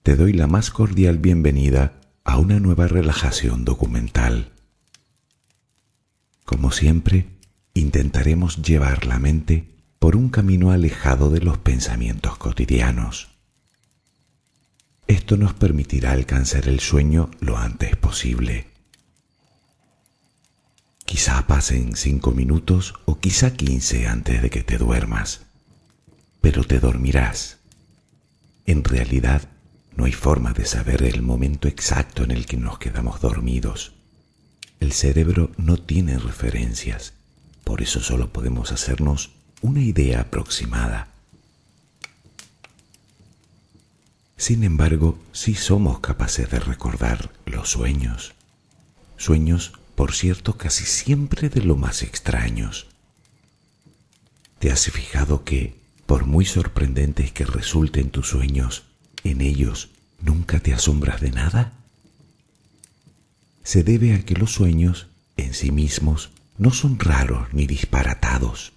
te doy la más cordial bienvenida a una nueva relajación documental. Como siempre, intentaremos llevar la mente por un camino alejado de los pensamientos cotidianos. Esto nos permitirá alcanzar el sueño lo antes posible. Quizá pasen 5 minutos o quizá 15 antes de que te duermas, pero te dormirás. En realidad, no hay forma de saber el momento exacto en el que nos quedamos dormidos. El cerebro no tiene referencias, por eso solo podemos hacernos una idea aproximada. Sin embargo, sí somos capaces de recordar los sueños. Sueños, por cierto, casi siempre de lo más extraños. ¿Te has fijado que, por muy sorprendentes que resulten tus sueños, en ellos nunca te asombras de nada? Se debe a que los sueños, en sí mismos, no son raros ni disparatados.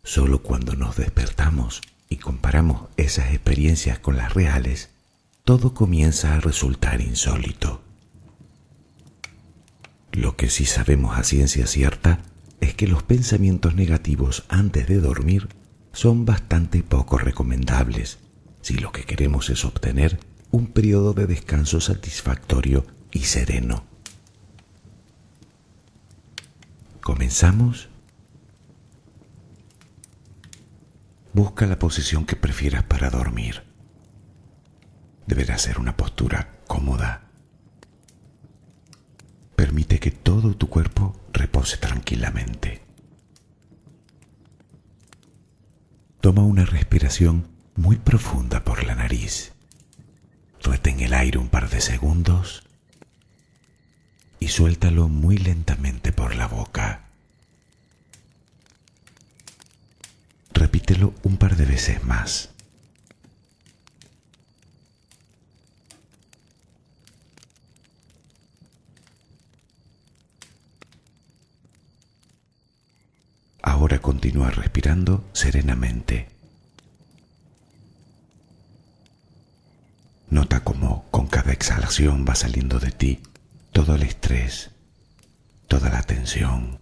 Solo cuando nos despertamos y comparamos esas experiencias con las reales, todo comienza a resultar insólito. Lo que sí sabemos a ciencia cierta es que los pensamientos negativos antes de dormir son bastante poco recomendables si lo que queremos es obtener un periodo de descanso satisfactorio y sereno. ¿Comenzamos? Busca la posición que prefieras para dormir. Deberá ser una postura cómoda. Permite que todo tu cuerpo repose tranquilamente. Toma una respiración muy profunda por la nariz. Retén el aire un par de segundos y suéltalo muy lentamente por la boca. Repítelo un par de veces más. Ahora continúa respirando serenamente. Nota cómo con cada exhalación va saliendo de ti todo el estrés, toda la tensión,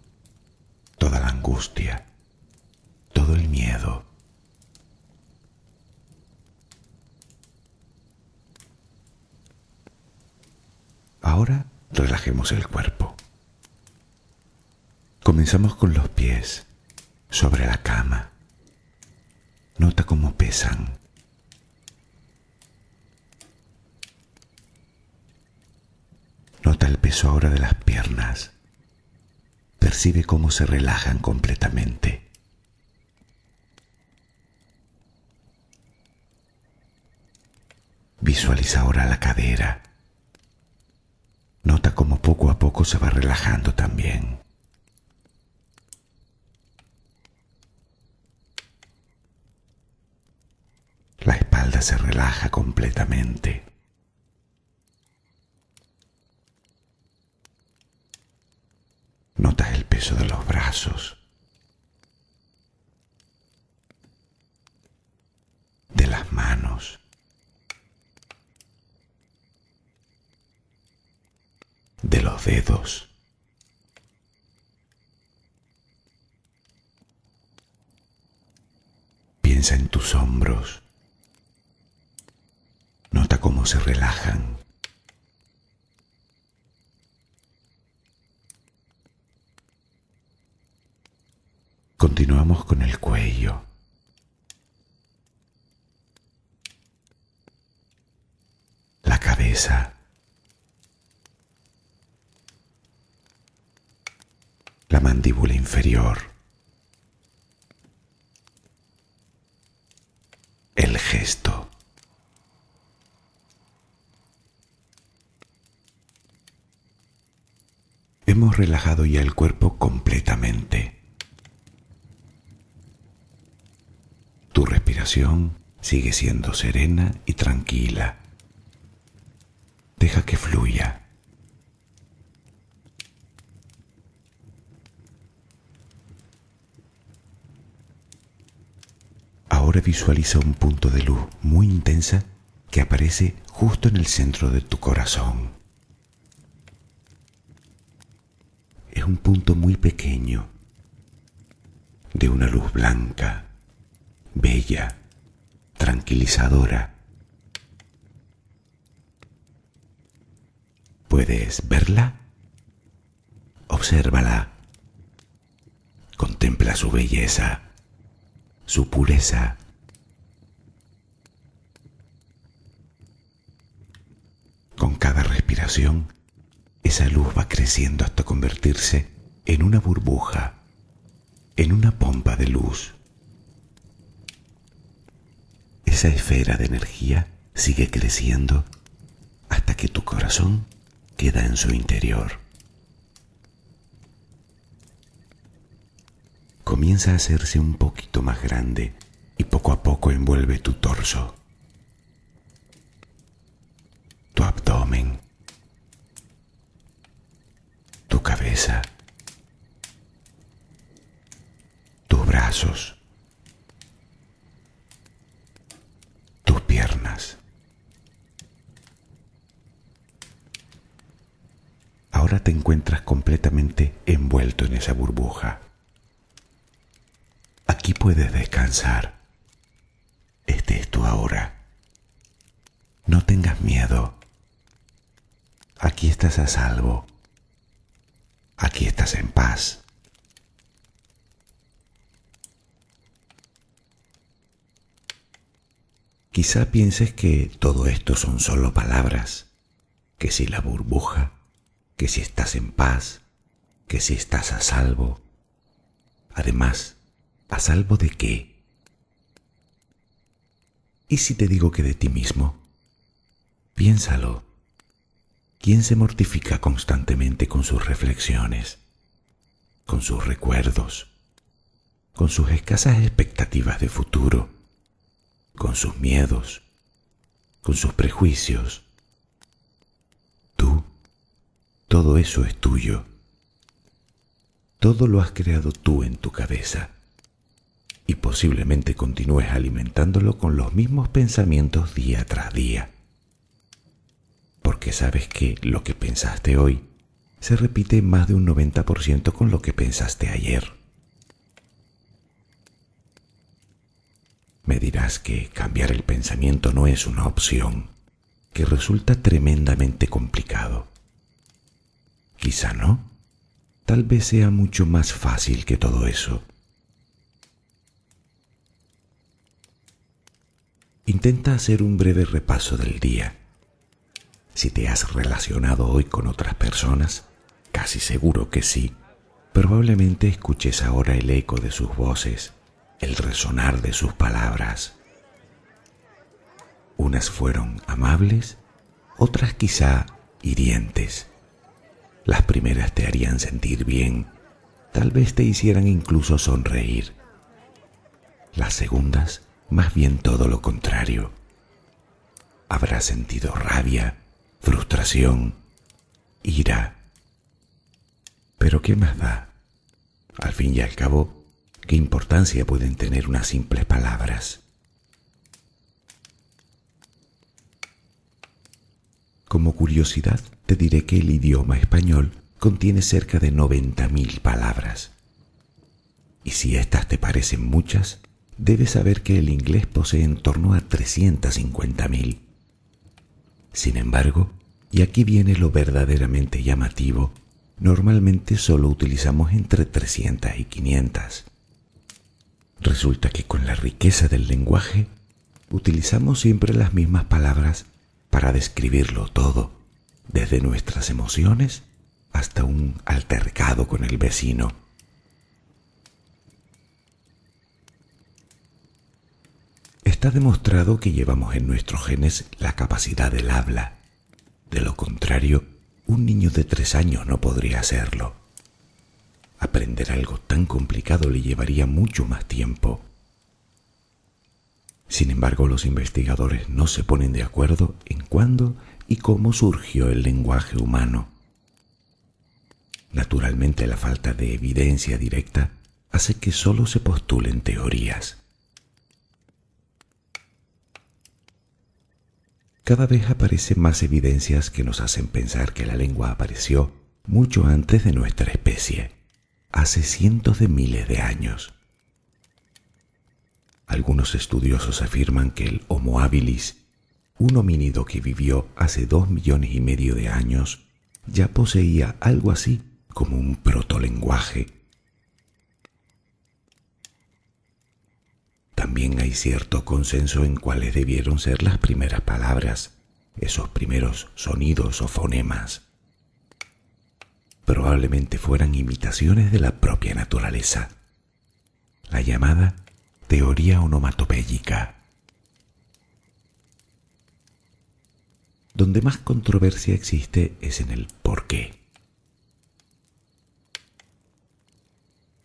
toda la angustia, todo el miedo. Ahora relajemos el cuerpo. Comenzamos con los pies sobre la cama. Nota cómo pesan. Nota el peso ahora de las piernas. Percibe cómo se relajan completamente. Visualiza ahora la cadera. Nota cómo poco a poco se va relajando también. La espalda se relaja completamente. Notas el peso de los brazos, de las manos, de los dedos. Piensa en tus hombros. Nota cómo se relajan. Continuamos con el cuello. La cabeza. La mandíbula inferior. El gesto. Hemos relajado ya el cuerpo completamente. Tu respiración sigue siendo serena y tranquila. Deja que fluya. Ahora visualiza un punto de luz muy intensa que aparece justo en el centro de tu corazón. Es un punto muy pequeño, de una luz blanca, bella, tranquilizadora. ¿Puedes verla? Obsérvala. Contempla su belleza, su pureza. Con cada respiración, esa luz va creciendo hasta convertirse en una burbuja, en una pompa de luz. Esa esfera de energía sigue creciendo hasta que tu corazón queda en su interior. Comienza a hacerse un poquito más grande y poco a poco envuelve tu torso, tu abdomen, tu cabeza, tus brazos, tus piernas. Ahora te encuentras completamente envuelto en esa burbuja. Aquí puedes descansar. Este es tu ahora. No tengas miedo. Aquí estás a salvo. Aquí estás en paz. Quizá pienses que todo esto son solo palabras, que si la burbuja, que si estás en paz, que si estás a salvo. Además, ¿a salvo de qué? ¿Y si te digo que de ti mismo? Piénsalo. ¿Quién se mortifica constantemente con sus reflexiones, con sus recuerdos, con sus escasas expectativas de futuro, con sus miedos, con sus prejuicios? Tú, todo eso es tuyo. Todo lo has creado tú en tu cabeza. Y posiblemente continúes alimentándolo con los mismos pensamientos día tras día. Porque sabes que lo que pensaste hoy se repite más de un 90% con lo que pensaste ayer. Me dirás que cambiar el pensamiento no es una opción, que resulta tremendamente complicado. Quizá no. Tal vez sea mucho más fácil que todo eso. Intenta hacer un breve repaso del día. Si te has relacionado hoy con otras personas, casi seguro que sí. Probablemente escuches ahora el eco de sus voces, el resonar de sus palabras. Unas fueron amables, otras quizá hirientes. Las primeras te harían sentir bien, tal vez te hicieran incluso sonreír. Las segundas, más bien todo lo contrario. Habrás sentido rabia, frustración, ira. Pero ¿qué más da? Al fin y al cabo, ¿qué importancia pueden tener unas simples palabras? Como curiosidad, te diré que el idioma español contiene cerca de 90.000 palabras. Y si estas te parecen muchas, debes saber que el inglés posee en torno a 350.000. Sin embargo, y aquí viene lo verdaderamente llamativo, normalmente solo utilizamos entre 300 y 500. Resulta que con la riqueza del lenguaje, utilizamos siempre las mismas palabras para describirlo todo, desde nuestras emociones hasta un altercado con el vecino. Está demostrado que llevamos en nuestros genes la capacidad del habla. De lo contrario, un niño de 3 años no podría hacerlo. Aprender algo tan complicado le llevaría mucho más tiempo. Sin embargo, los investigadores no se ponen de acuerdo en cuándo y cómo surgió el lenguaje humano. Naturalmente, la falta de evidencia directa hace que solo se postulen teorías. cada vez aparecen más evidencias que nos hacen pensar que la lengua apareció mucho antes de nuestra especie, hace cientos de miles de años. Algunos estudiosos afirman que el Homo habilis, un homínido que vivió hace 2,5 millones de años, ya poseía algo así como un protolenguaje. También hay cierto consenso en cuáles debieron ser las primeras palabras, esos primeros sonidos o fonemas. Probablemente fueran imitaciones de la propia naturaleza, la llamada teoría onomatopéyica. Donde más controversia existe es en el por qué.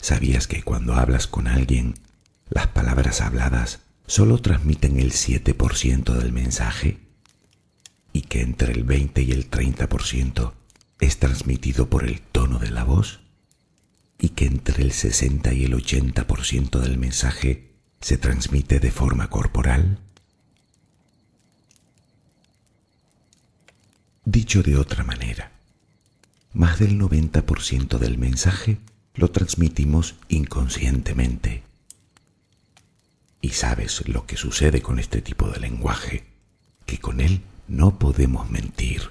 ¿Sabías que cuando hablas con alguien, las palabras habladas solo transmiten el 7% del mensaje? ¿Y que entre el 20 y el 30% es transmitido por el tono de la voz? ¿Y que entre el 60 y el 80% del mensaje se transmite de forma corporal? Dicho de otra manera, más del 90% del mensaje lo transmitimos inconscientemente. ¿Y sabes lo que sucede con este tipo de lenguaje? Que con él no podemos mentir.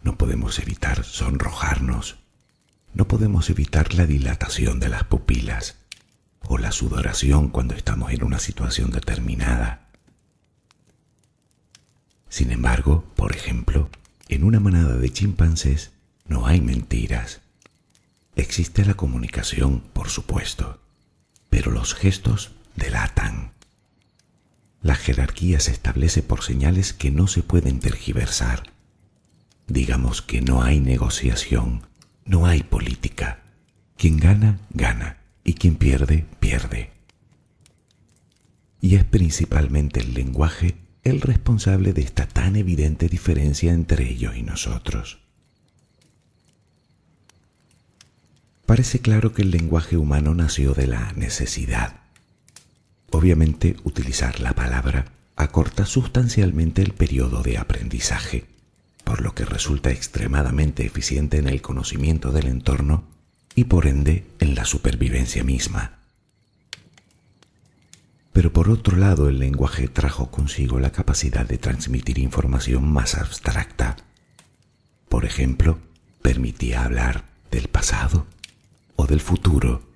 No podemos evitar sonrojarnos. No podemos evitar la dilatación de las pupilas o la sudoración cuando estamos en una situación determinada. Sin embargo, por ejemplo, en una manada de chimpancés no hay mentiras. Existe la comunicación, por supuesto, pero los gestos delatan. La jerarquía se establece por señales que no se pueden tergiversar. Digamos que no hay negociación, no hay política. Quien gana, gana, y quien pierde, pierde. Y es principalmente el lenguaje el responsable de esta tan evidente diferencia entre ellos y nosotros. Parece claro que el lenguaje humano nació de la necesidad. Obviamente, utilizar la palabra acorta sustancialmente el periodo de aprendizaje, por lo que resulta extremadamente eficiente en el conocimiento del entorno y por ende en la supervivencia misma. Pero por otro lado, el lenguaje trajo consigo la capacidad de transmitir información más abstracta. Por ejemplo, permitía hablar del pasado o del futuro.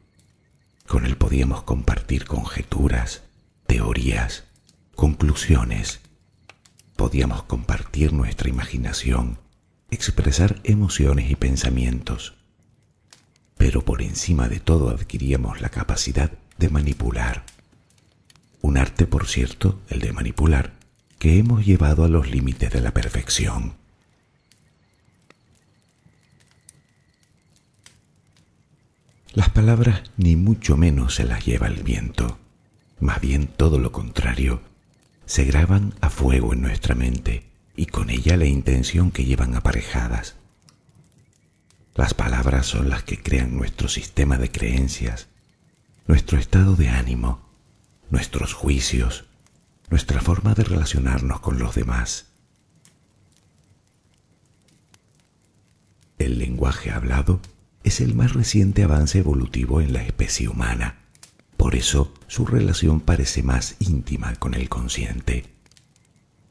Con él podíamos compartir conjeturas, teorías, conclusiones. Podíamos compartir nuestra imaginación, expresar emociones y pensamientos. Pero por encima de todo adquiríamos la capacidad de manipular. Un arte, por cierto, el de manipular, que hemos llevado a los límites de la perfección. Las palabras ni mucho menos se las lleva el viento, más bien todo lo contrario, se graban a fuego en nuestra mente y con ella la intención que llevan aparejadas. Las palabras son las que crean nuestro sistema de creencias, nuestro estado de ánimo, nuestros juicios, nuestra forma de relacionarnos con los demás. El lenguaje hablado es el más reciente avance evolutivo en la especie humana. Por eso su relación parece más íntima con el consciente.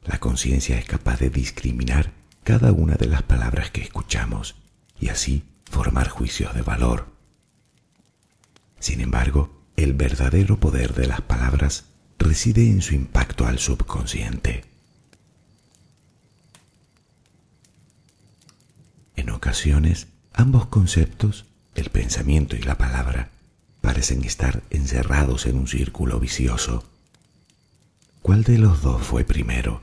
La conciencia es capaz de discriminar cada una de las palabras que escuchamos y así formar juicios de valor. Sin embargo, el verdadero poder de las palabras reside en su impacto al subconsciente. En ocasiones, ambos conceptos, el pensamiento y la palabra, parecen estar encerrados en un círculo vicioso. ¿Cuál de los dos fue primero?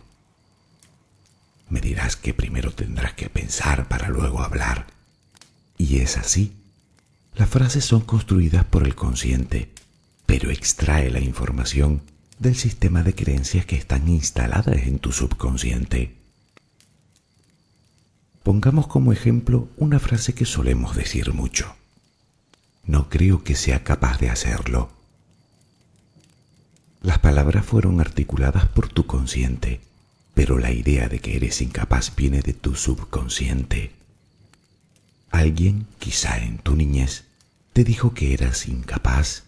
Me dirás que primero tendrás que pensar para luego hablar. Y es así. Las frases son construidas por el consciente, pero extrae la información del sistema de creencias que están instaladas en tu subconsciente. Pongamos como ejemplo una frase que solemos decir mucho. No creo que sea capaz de hacerlo. Las palabras fueron articuladas por tu consciente, pero la idea de que eres incapaz viene de tu subconsciente. Alguien, quizá en tu niñez, te dijo que eras incapaz,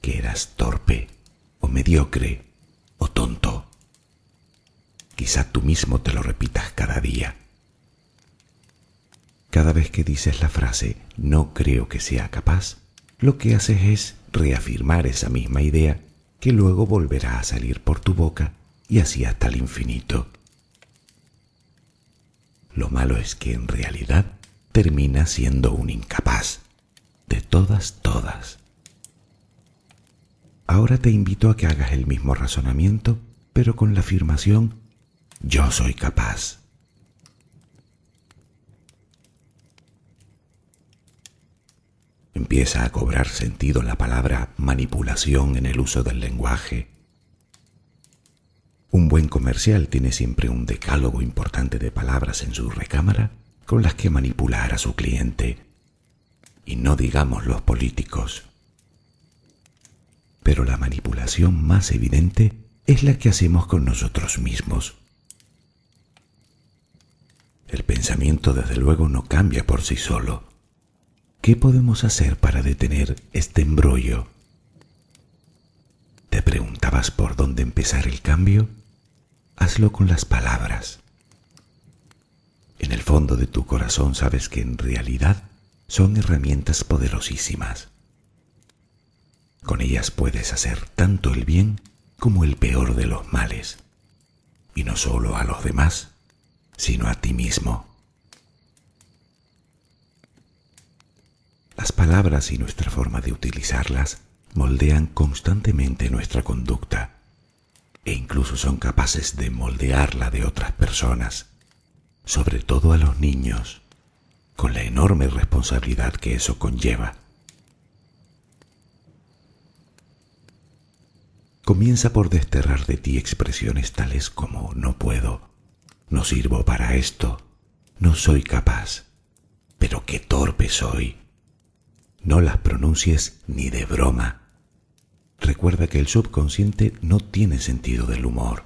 que eras torpe, o mediocre, o tonto. Quizá tú mismo te lo repitas cada día. Cada vez que dices la frase "no creo que sea capaz", lo que haces es reafirmar esa misma idea que luego volverá a salir por tu boca y así hasta el infinito. Lo malo es que en realidad termina siendo un incapaz de todas. Ahora te invito a que hagas el mismo razonamiento, pero con la afirmación "yo soy capaz". Empieza a cobrar sentido la palabra manipulación en el uso del lenguaje. Un buen comercial tiene siempre un decálogo importante de palabras en su recámara con las que manipular a su cliente. Y no digamos los políticos. Pero la manipulación más evidente es la que hacemos con nosotros mismos. El pensamiento, desde luego, no cambia por sí solo. ¿Qué podemos hacer para detener este embrollo? ¿Te preguntabas por dónde empezar el cambio? Hazlo con las palabras. En el fondo de tu corazón sabes que en realidad son herramientas poderosísimas. Con ellas puedes hacer tanto el bien como el peor de los males. Y no solo a los demás, sino a ti mismo. Las palabras y nuestra forma de utilizarlas moldean constantemente nuestra conducta e incluso son capaces de moldear la de otras personas, sobre todo a los niños, con la enorme responsabilidad que eso conlleva. Comienza por desterrar de ti expresiones tales como "no puedo", "no sirvo para esto", "no soy capaz", "pero qué torpe soy". No las pronuncies ni de broma. Recuerda que el subconsciente no tiene sentido del humor.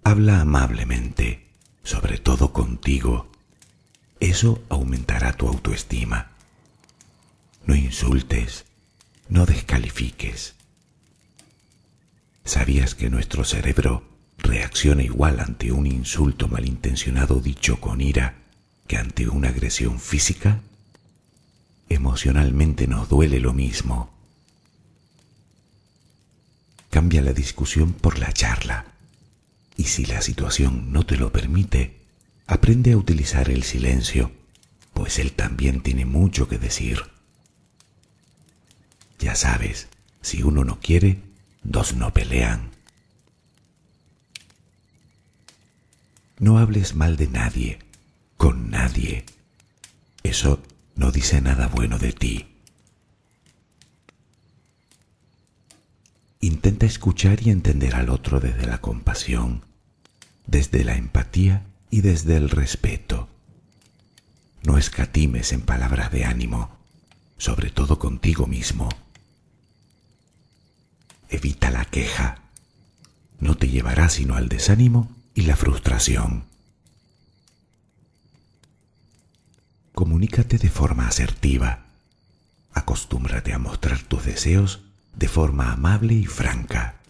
Habla amablemente, sobre todo contigo. Eso aumentará tu autoestima. No insultes, no descalifiques. ¿Sabías que nuestro cerebro reacciona igual ante un insulto malintencionado dicho con ira que ante una agresión física? Emocionalmente nos duele lo mismo. Cambia la discusión por la charla. Y si la situación no te lo permite, aprende a utilizar el silencio, pues él también tiene mucho que decir. Ya sabes, si uno no quiere, dos no pelean. No hables mal de nadie, con nadie. Eso no dice nada bueno de ti. Intenta escuchar y entender al otro desde la compasión, desde la empatía y desde el respeto. No escatimes en palabras de ánimo, sobre todo contigo mismo. Evita la queja. No te llevará sino al desánimo y la frustración. Comunícate de forma asertiva. Acostúmbrate a mostrar tus deseos de forma amable y franca.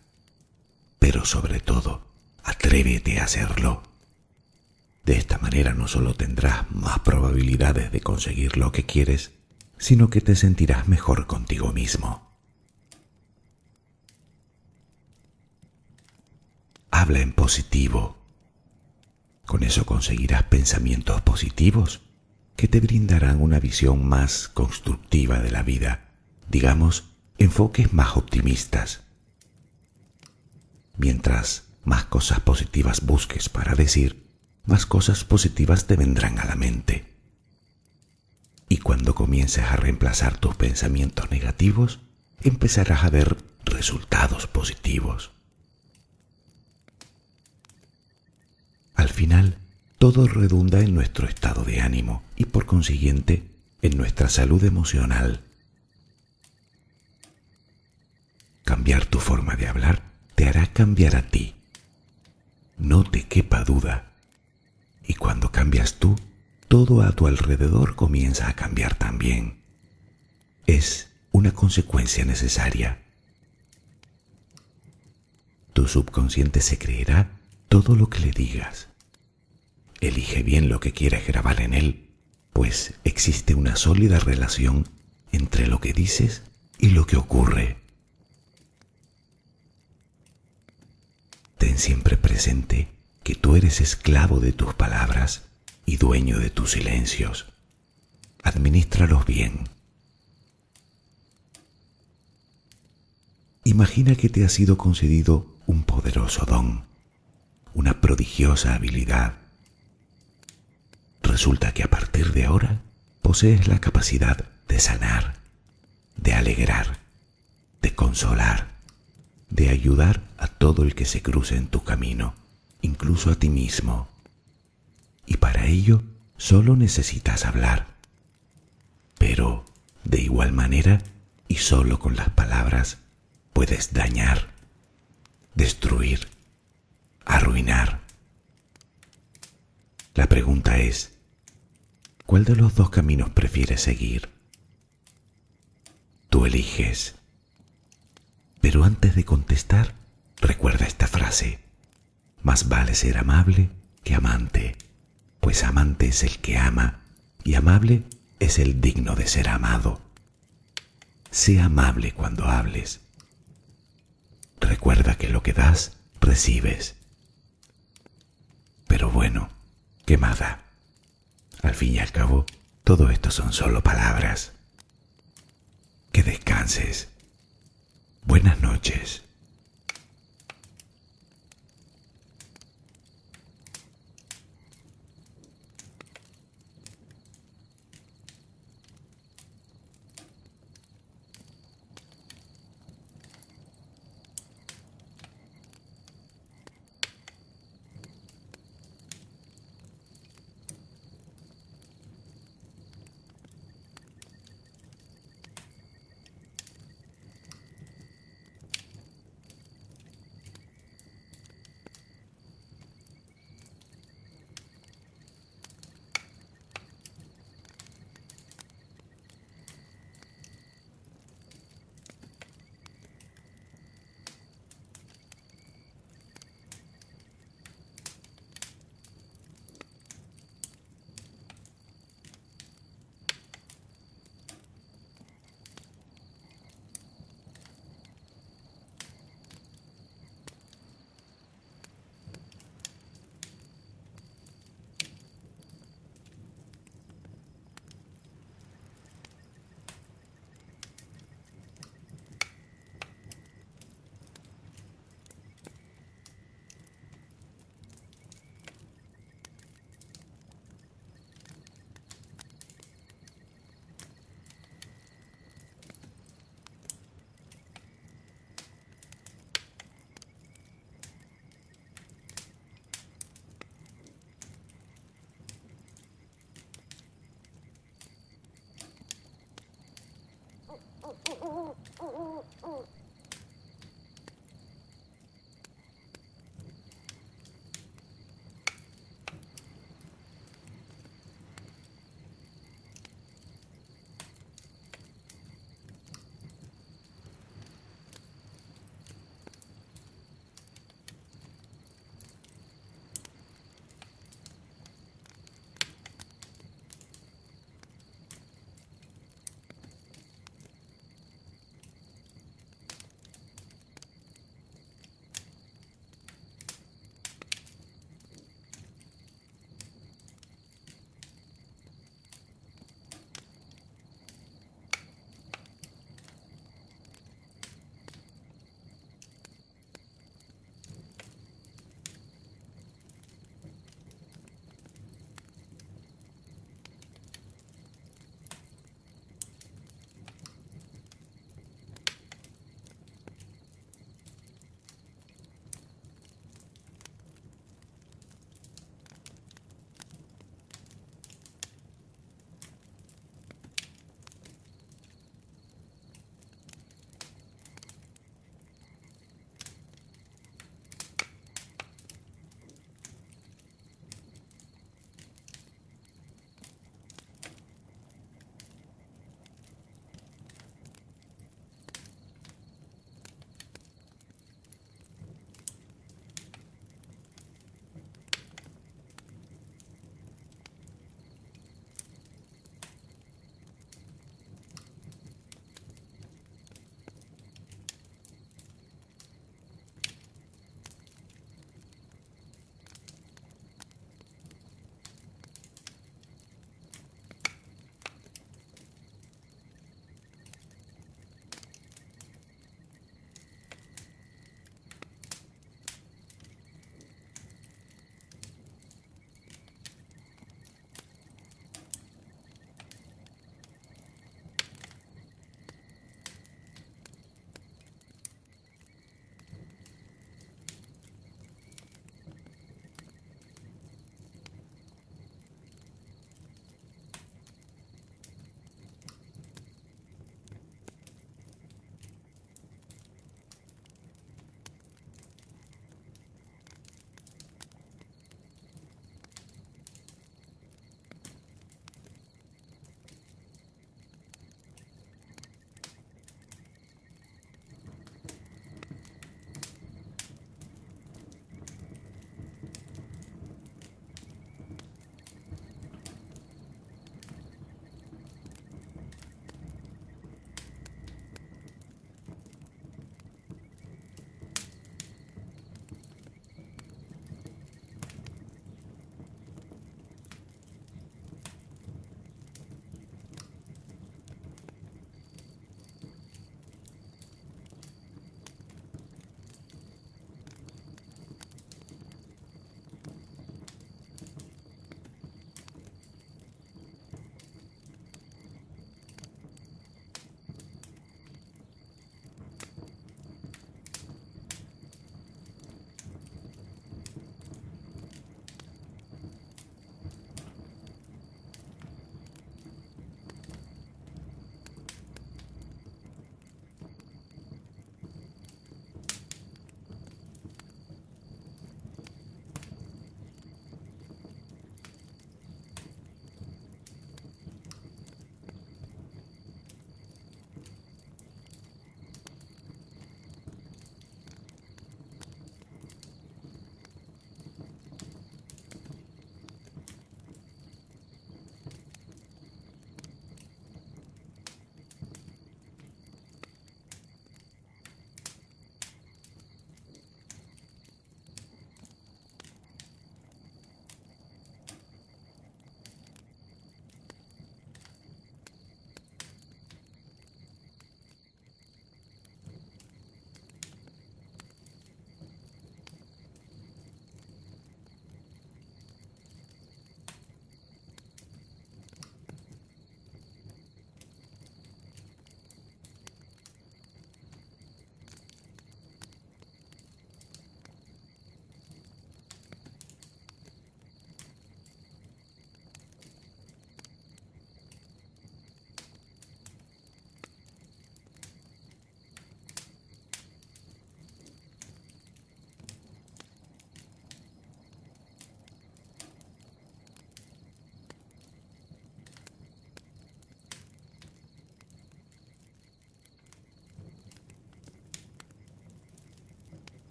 Pero sobre todo, atrévete a hacerlo. De esta manera no solo tendrás más probabilidades de conseguir lo que quieres, sino que te sentirás mejor contigo mismo. Habla en positivo. Con eso conseguirás pensamientos positivos que te brindarán una visión más constructiva de la vida, digamos, enfoques más optimistas. Mientras más cosas positivas busques para decir, más cosas positivas te vendrán a la mente. Y cuando comiences a reemplazar tus pensamientos negativos, empezarás a ver resultados positivos. Al final, todo redunda en nuestro estado de ánimo y por consiguiente en nuestra salud emocional. Cambiar tu forma de hablar te hará cambiar a ti no te quepa duda. Y cuando cambias tú, todo a tu alrededor comienza a cambiar también. Es una consecuencia necesaria. Tu subconsciente se creerá todo lo que le digas. Elige bien lo que quieres grabar en él, pues existe una sólida relación entre lo que dices y lo que ocurre. Ten siempre presente que tú eres esclavo de tus palabras y dueño de tus silencios. Adminístralos bien. Imagina que te ha sido concedido un poderoso don, una prodigiosa habilidad. Resulta que a partir de ahora posees la capacidad de sanar, de alegrar, de consolar, de ayudar a todo el que se cruce en tu camino, incluso a ti mismo. Y para ello solo necesitas hablar. Pero, de igual manera, y solo con las palabras, puedes dañar, destruir, arruinar. La pregunta es, ¿cuál de los dos caminos prefieres seguir? Tú eliges. Pero antes de contestar, recuerda esta frase. Más vale ser amable que amante, pues amante es el que ama y amable es el digno de ser amado. Sé amable cuando hables. Recuerda que lo que das, recibes. Pero bueno, ¿qué más da? Al fin y al cabo, todo esto son solo palabras. Que descanses. Buenas noches.